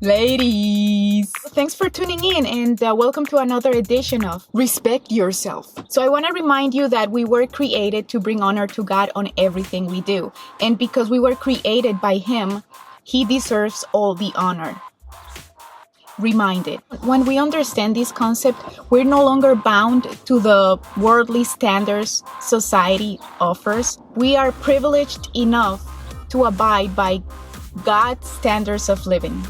Ladies, thanks for tuning in and welcome to another edition of Respect Yourself. So, I want to remind you that we were created to bring honor to God on everything we do. And because we were created by Him, He deserves all the honor. Reminded. When we understand this concept, we're no longer bound to the worldly standards society offers. We are privileged enough to abide by God's standards of living.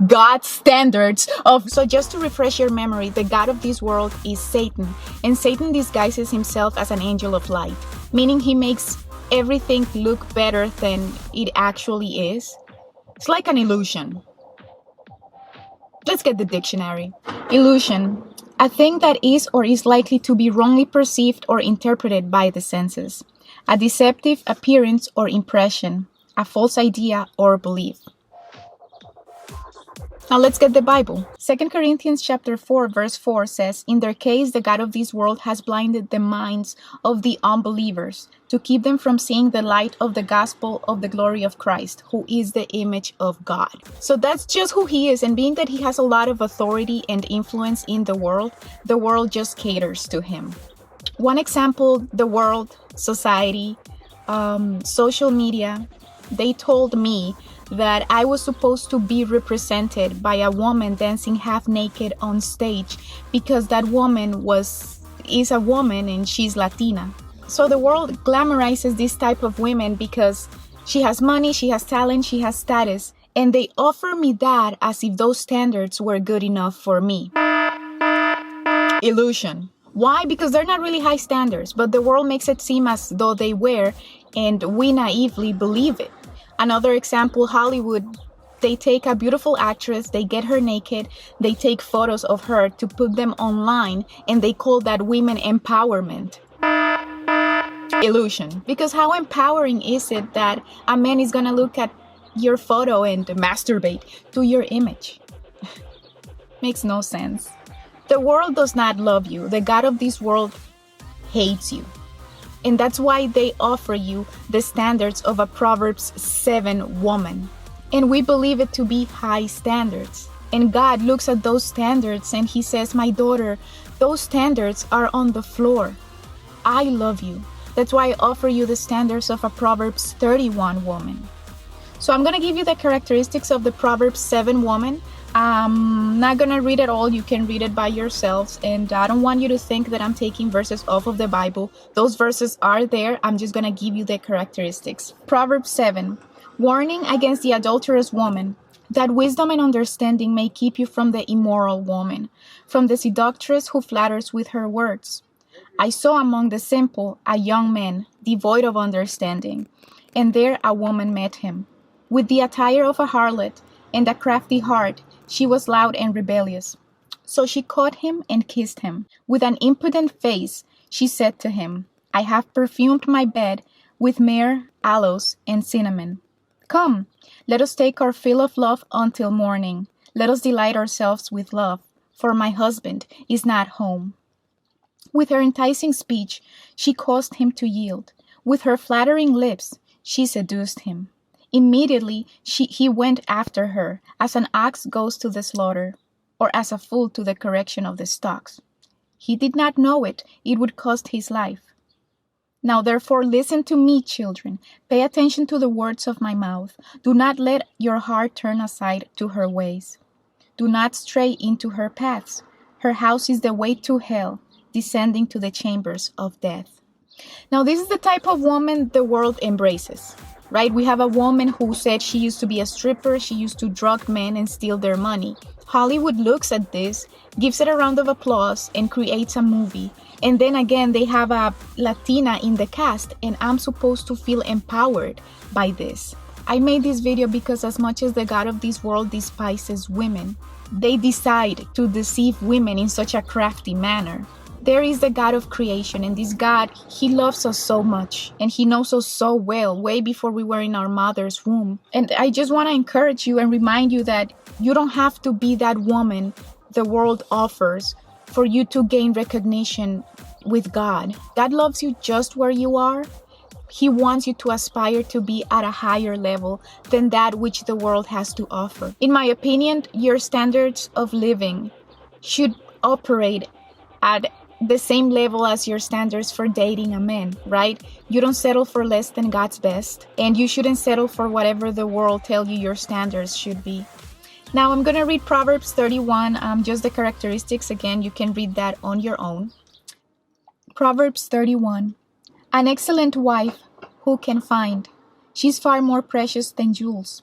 God's standards of. So, just to refresh your memory, the God of this world is Satan, and Satan disguises himself as an angel of light, meaning he makes everything look better than it actually is. It's like an illusion. Let's get the dictionary. Illusion. A thing that is or is likely to be wrongly perceived or interpreted by the senses. A deceptive appearance or impression. A false idea or belief. Now let's get the Bible. 2 Corinthians chapter 4 verse 4 says, "In their case, the God of this world has blinded the minds of the unbelievers to keep them from seeing the light of the gospel of the glory of Christ, who is the image of God." So that's just who he is. And being that he has a lot of authority and influence in the world just caters to him. One example, the world, society, social media, they told me that I was supposed to be represented by a woman dancing half naked on stage because that woman is a woman and she's Latina. So the world glamorizes this type of women because she has money, she has talent, she has status, and they offer me that as if those standards were good enough for me. Illusion. Why? Because they're not really high standards, but the world makes it seem as though they were, and we naively believe it. Another example, Hollywood. They take a beautiful actress, they get her naked, they take photos of her to put them online, and they call that women empowerment. Illusion. Because how empowering is it that a man is gonna look at your photo and masturbate to your image? Makes no sense. The world does not love you. The God of this world hates you. And that's why they offer you the standards of a Proverbs 7 woman. And we believe it to be high standards. And God looks at those standards and he says, "My daughter, those standards are on the floor. I love you. That's why I offer you the standards of a Proverbs 31 woman." So I'm going to give you the characteristics of the Proverbs 7 woman. I'm not gonna read it all. You can read it by yourselves, and I don't want you to think that I'm taking verses off of the Bible. Those verses are there. I'm just gonna give you the characteristics. Proverbs 7. Warning against the adulterous woman, that wisdom and understanding may keep you from the immoral woman, from the seductress who flatters with her words. I saw among the simple a young man, devoid of understanding, and there a woman met him. With the attire of a harlot and a crafty heart, she was loud and rebellious. So she caught him and kissed him. With an impudent face, she said to him, "I have perfumed my bed with myrrh, aloes, and cinnamon. Come, let us take our fill of love until morning. Let us delight ourselves with love, for my husband is not home." With her enticing speech, she caused him to yield. With her flattering lips, she seduced him. Immediately he went after her, as an ox goes to the slaughter, or as a fool to the correction of the stocks. He did not know it would cost his life. Now therefore listen to me, children. Pay attention to the words of my mouth. Do not let your heart turn aside to her ways. Do not stray into her paths. Her house is the way to hell, descending to the chambers of death. Now this is the type of woman the world embraces. Right? We have a woman who said she used to be a stripper, she used to drug men and steal their money. Hollywood looks at this, gives it a round of applause, and creates a movie. And then again, they have a Latina in the cast, and I'm supposed to feel empowered by this. I made this video because as much as the God of this world despises women, they decide to deceive women in such a crafty manner. There is the God of creation, and this God, he loves us so much, and he knows us so well, way before we were in our mother's womb. And I just want to encourage you and remind you that you don't have to be that woman the world offers for you to gain recognition with God. God loves you just where you are. He wants you to aspire to be at a higher level than that which the world has to offer. In my opinion, your standards of living should operate at the same level as your standards for dating a man, right? You don't settle for less than God's best, and you shouldn't settle for whatever the world tells you your standards should be. Now I'm going to read Proverbs 31, just the characteristics. Again, you can read that on your own. Proverbs 31. An excellent wife who can find? She's far more precious than jewels.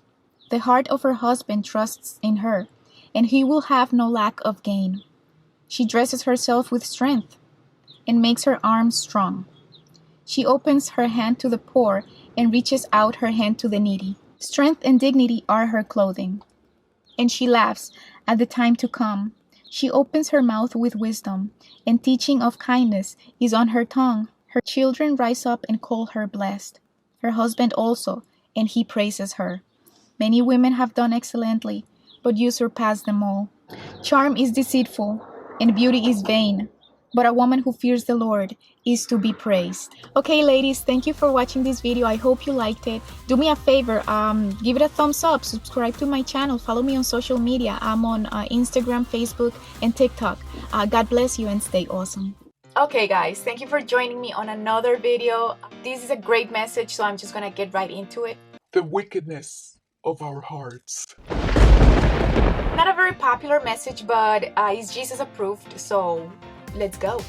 The heart of her husband trusts in her, and he will have no lack of gain. She dresses herself with strength and makes her arms strong. She opens her hand to the poor and reaches out her hand to the needy. Strength and dignity are her clothing, and she laughs at the time to come. She opens her mouth with wisdom, and teaching of kindness is on her tongue. Her children rise up and call her blessed, her husband also, and he praises her. Many women have done excellently, but you surpass them all. Charm is deceitful, and beauty is vain, but a woman who fears the Lord is to be praised. Okay, ladies, thank you for watching this video. I hope you liked it. Do me a favor, give it a thumbs up, subscribe to my channel, follow me on social media. I'm on Instagram, Facebook, and TikTok. God bless you and stay awesome. Okay, guys, thank you for joining me on another video. This is a great message, so I'm just gonna get right into it. The wickedness of our hearts. Not a very popular message, but it's Jesus approved, so let's go.